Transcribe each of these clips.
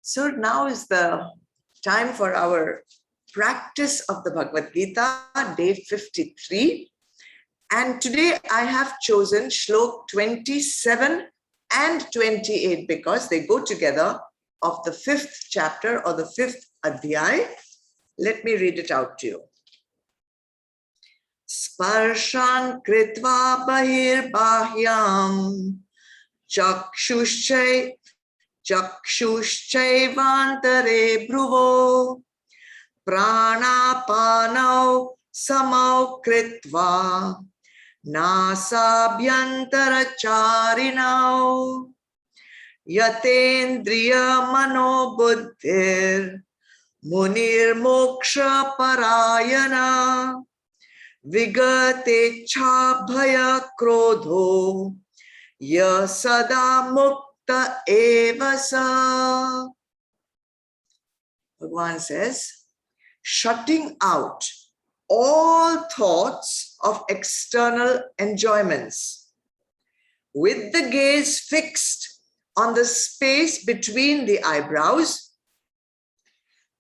So now is the time for our practice of the Bhagavad Gita, day 53. And today I have chosen Shlok 27 and 28 because they go together of the 5th chapter or the 5th Adhyay. Let me read it out to you. Sparshan kritva bahir bahyam Chakshuschaivantare bhruvo pranapanau samau kritva nasabhyantaracharinau yatendriya manobuddhir munir moksha parayana vigatecha bhaya krodho ya sada mukta eva sa. Bhagavan says, shutting out all thoughts of external enjoyments, with the gaze fixed on the space between the eyebrows,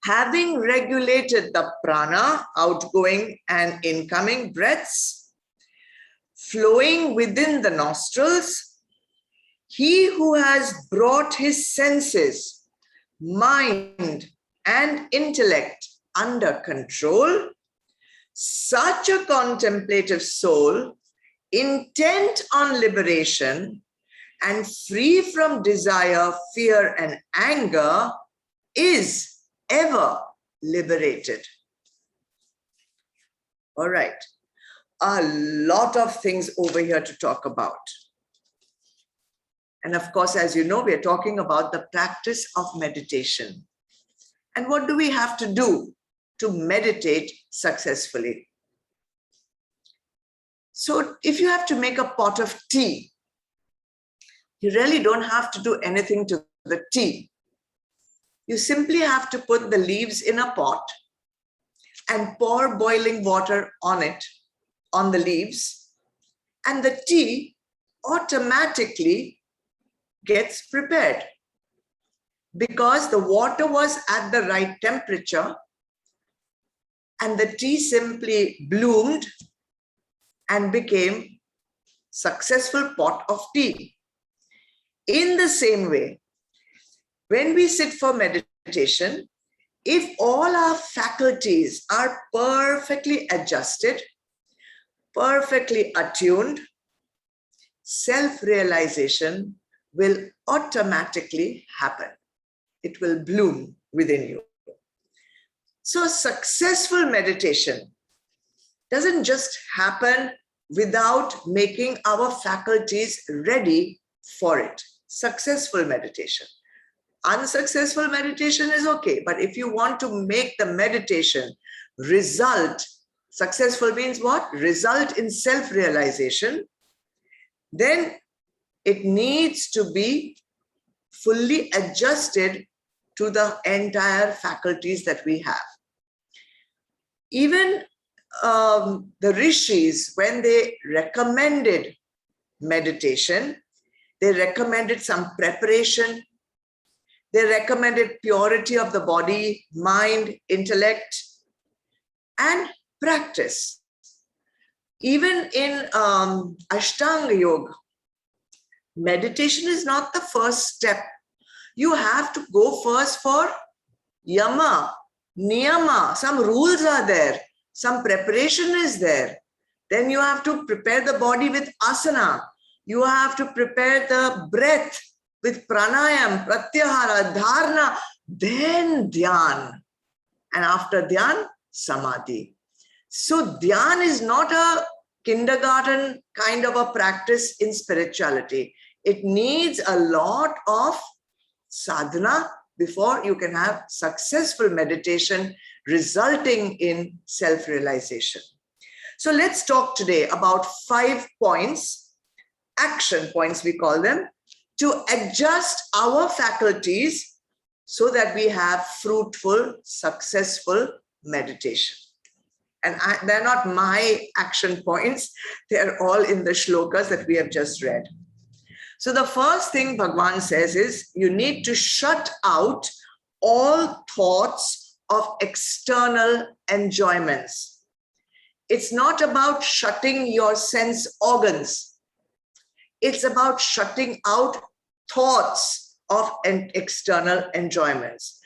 having regulated the prana, outgoing and incoming breaths, flowing within the nostrils, he who has brought his senses, mind, and intellect under control, such a contemplative soul, intent on liberation and free from desire, fear, and anger, is ever liberated. All right. A lot of things over here to talk about. And of course, as you know, we are talking about the practice of meditation. And what do we have to do to meditate successfully? So if you have to make a pot of tea, you really don't have to do anything to the tea. You simply have to put the leaves in a pot and pour boiling water on it, on the leaves, and the tea automatically gets prepared because the water was at the right temperature and the tea simply bloomed and became successful pot of tea. In the same way, when we sit for meditation, if all our faculties are perfectly adjusted, perfectly attuned, self-realization will automatically happen. It will bloom within you. So successful meditation doesn't just happen without making our faculties ready for it. Successful meditation. Unsuccessful meditation is okay, but if you want to make the meditation result, successful means what? Result in self-realization, then it needs to be fully adjusted to the entire faculties that we have. Even the rishis, when they recommended meditation, they recommended some preparation. They recommended purity of the body, mind, intellect, and practice. Even in Ashtanga Yoga, meditation is not the first step. You have to go first for yama, niyama. Some rules are there. Some preparation is there. Then you have to prepare the body with asana. You have to prepare the breath with pranayam, pratyahara, dharana, then dhyan. And after dhyan, samadhi. So dhyan is not a kindergarten kind of a practice in spirituality. It needs a lot of sadhana before you can have successful meditation resulting in self-realization. So let's talk today about 5 points, action points we call them, to adjust our faculties so that we have fruitful, successful meditation. And they're not my action points. They're all in the shlokas that we have just read. So the first thing Bhagavan says is you need to shut out all thoughts of external enjoyments. It's not about shutting your sense organs. It's about shutting out thoughts of external enjoyments.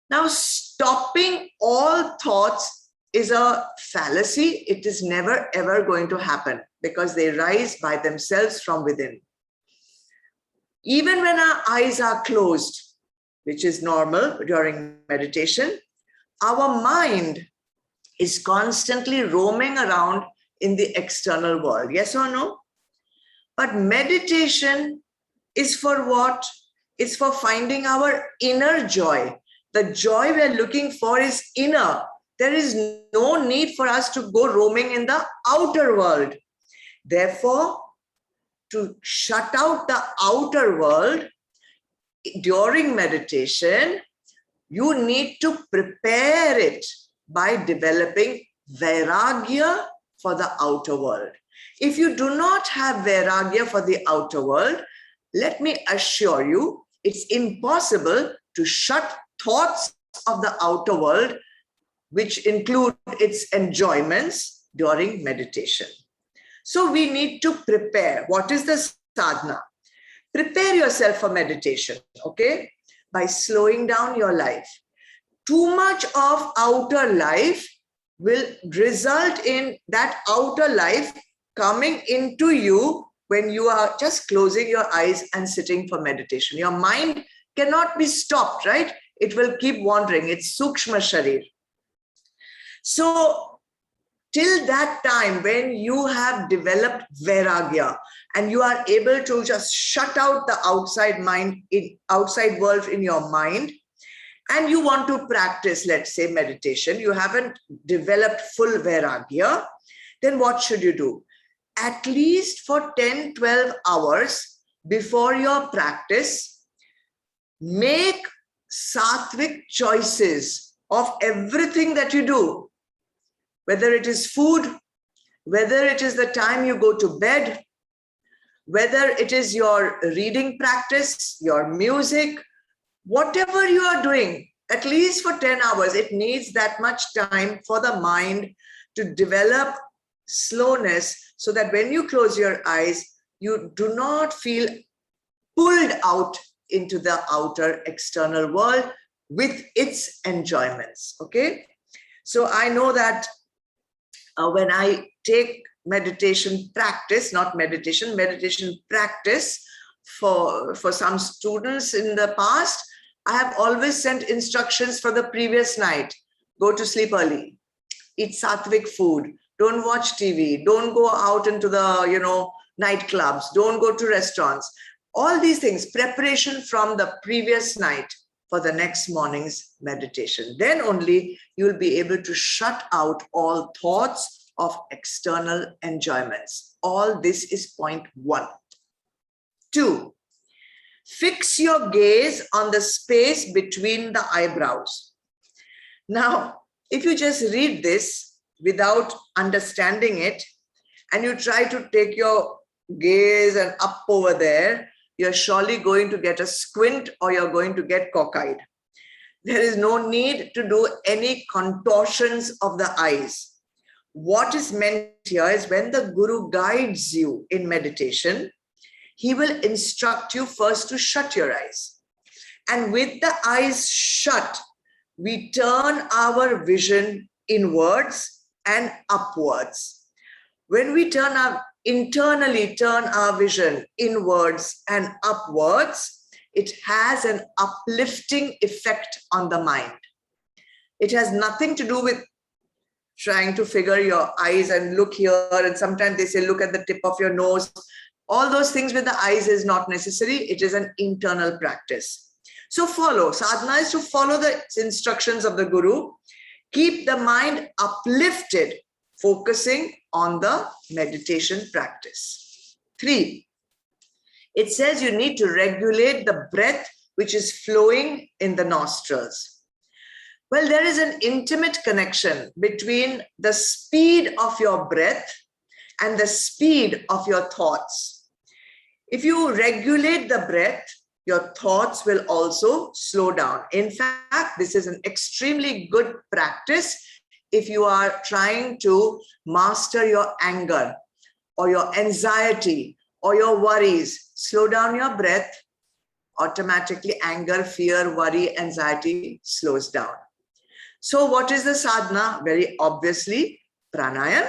Now, stopping all thoughts is a fallacy. It is never ever going to happen because they rise by themselves from within. Even when our eyes are closed, which is normal during meditation, our mind is constantly roaming around in the external world. Yes or no? But meditation is for what? It's for finding our inner joy. The joy we're looking for is inner. There is no need for us to go roaming in the outer world. Therefore, to shut out the outer world during meditation, you need to prepare it by developing vairagya for the outer world. If you do not have vairagya for the outer world, let me assure you, it's impossible to shut thoughts of the outer world, which include its enjoyments, during meditation. So we need to prepare. What is the sadhana? Prepare yourself for meditation, okay? By slowing down your life. Too much of outer life will result in that outer life coming into you when you are just closing your eyes and sitting for meditation. Your mind cannot be stopped, right? It will keep wandering. It's sukshma sharir. So till that time when you have developed vairagya and you are able to just shut out the outside world in your mind, and you want to practice, let's say, meditation, you haven't developed full vairagya, then what should you do? At least for 10, 12 hours before your practice, make sattvic choices of everything that you do. Whether it is food, whether it is the time you go to bed, whether it is your reading practice, your music, whatever you are doing, at least for 10 hours, it needs that much time for the mind to develop slowness so that when you close your eyes, you do not feel pulled out into the outer external world with its enjoyments, okay? So I know that when I take meditation practice, not meditation, meditation practice for some students in the past, I have always sent instructions for the previous night. Go to sleep early, eat sattvic food, don't watch TV, don't go out into the, nightclubs, don't go to restaurants. All these things, preparation from the previous night for the next morning's meditation. Then only you will be able to shut out all thoughts of external enjoyments. All this is point 1. 2, fix your gaze on the space between the eyebrows. Now, if you just read this without understanding it, and you try to take your gaze and up over there, you're surely going to get a squint or you're going to get cockeyed. There is no need to do any contortions of the eyes. What is meant here is when the Guru guides you in meditation, he will instruct you first to shut your eyes. And with the eyes shut, we turn our vision inwards and upwards. When we internally turn our vision inwards and upwards, it has an uplifting effect on the mind. It has nothing to do with trying to figure your eyes and look here. And sometimes they say, look at the tip of your nose. All those things with the eyes is not necessary. It is an internal practice. So follow. Sadhana is to follow the instructions of the Guru. Keep the mind uplifted, focusing on the meditation practice. 3, it says you need to regulate the breath which is flowing in the nostrils. Well, there is an intimate connection between the speed of your breath and the speed of your thoughts. If you regulate the breath, your thoughts will also slow down. In fact, this is an extremely good practice if you are trying to master your anger or your anxiety or your worries. Slow down your breath. Automatically anger, fear, worry, anxiety slows down. So what is the sadhana? Very obviously, pranayam.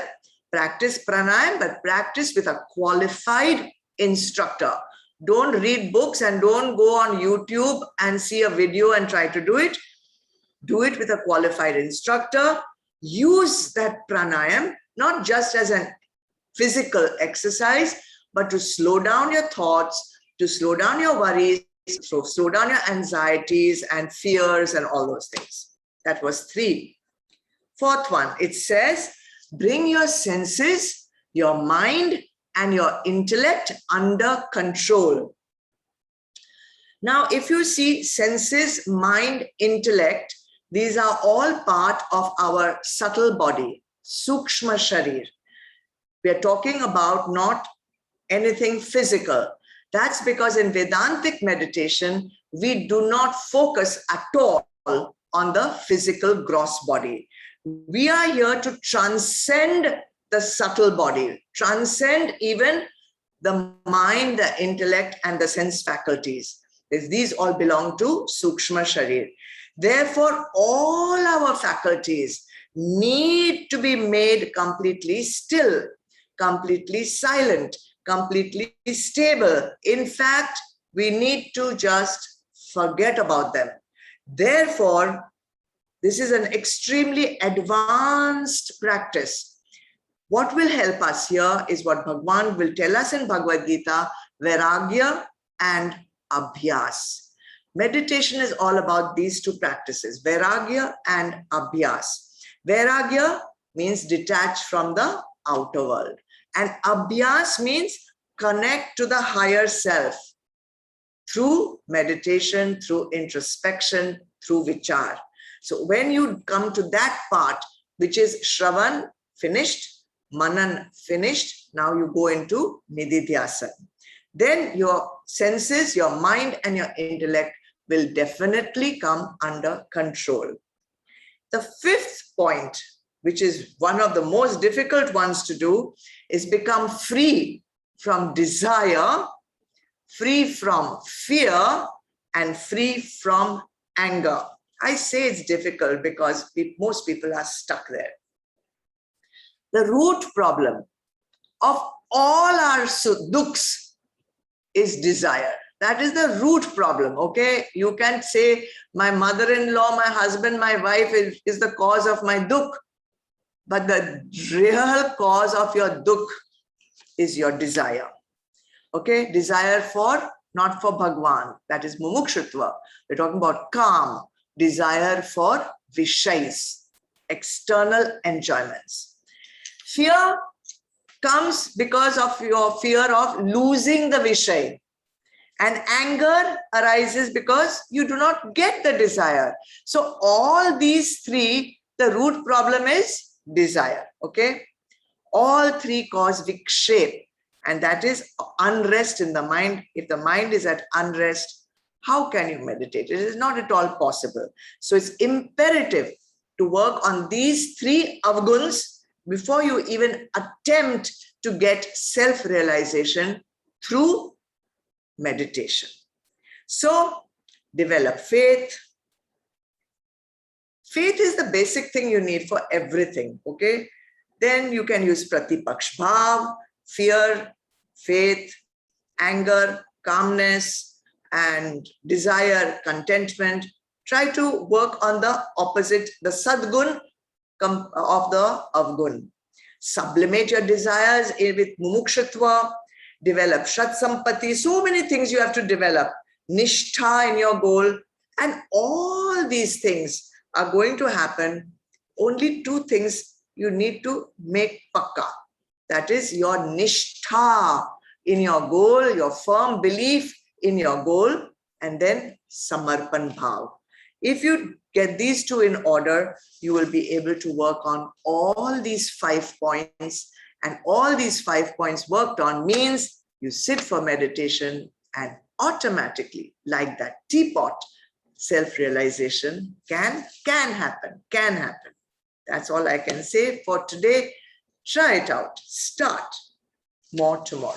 Practice pranayam, but practice with a qualified instructor. Don't read books and don't go on YouTube and see a video and try to do it. Do it with a qualified instructor. Use that pranayam, not just as a physical exercise, but to slow down your thoughts, to slow down your worries, to slow down your anxieties and fears and all those things. That was 3. 4th one, it says, bring your senses, your mind, and your intellect under control. Now, if you see senses, mind, intellect, these are all part of our subtle body, Sukshma Sharir. We are talking about not anything physical. That's because in Vedantic meditation, we do not focus at all on the physical gross body. We are here to transcend the subtle body, transcend even the mind, the intellect, and the sense faculties. These all belong to Sukshma Sharir. Therefore, all our faculties need to be made completely still, completely silent, completely stable. In fact, we need to just forget about them. Therefore, this is an extremely advanced practice. What will help us here is what Bhagwan will tell us in Bhagavad Gita, Vairagya and Abhyas. Meditation is all about these 2 practices, Vairagya and Abhyas. Vairagya means detach from the outer world. And Abhyas means connect to the higher self through meditation, through introspection, through vichar. So when you come to that part, which is Shravan finished, Manan finished, now you go into Nididhyasana. Then your senses, your mind, and your intellect will definitely come under control. The 5th point, which is one of the most difficult ones to do, is become free from desire, free from fear, and free from anger. I say it's difficult because most people are stuck there. The root problem of all our dukhs is desire. That is the root problem, okay? You can't say my mother-in-law, my husband, my wife is the cause of my dukh. But the real cause of your dukh is your desire. Okay? Desire for, not for Bhagwan. That is mumukshutva. We're talking about calm. Desire for vishais, external enjoyments. Fear comes because of your fear of losing the vishay. And anger arises because you do not get the desire. So all these 3, the root problem is desire, okay? All 3 cause vikshep, and that is unrest in the mind. If the mind is at unrest, how can you meditate? It is not at all possible. So it's imperative to work on these 3 avguns before you even attempt to get self-realization through meditation. So develop faith. Faith is the basic thing you need for everything, okay? Then you can use pratipaksh bhav, fear, faith, anger, calmness, and desire, contentment. Try to work on the opposite, the sadgun of the avgun. Sublimate your desires with mumukshutva, develop shat sampati. So many things you have to develop. Nishtha in your goal. And all these things are going to happen. Only 2 things you need to make pakka. That is your nishtha in your goal, your firm belief in your goal, and then samarpan bhav. If you get these 2 in order, you will be able to work on all these 5 points. And all these 5 points worked on means you sit for meditation and automatically, like that teapot, self-realization can happen. That's all I can say for today. Try it out. Start. More tomorrow.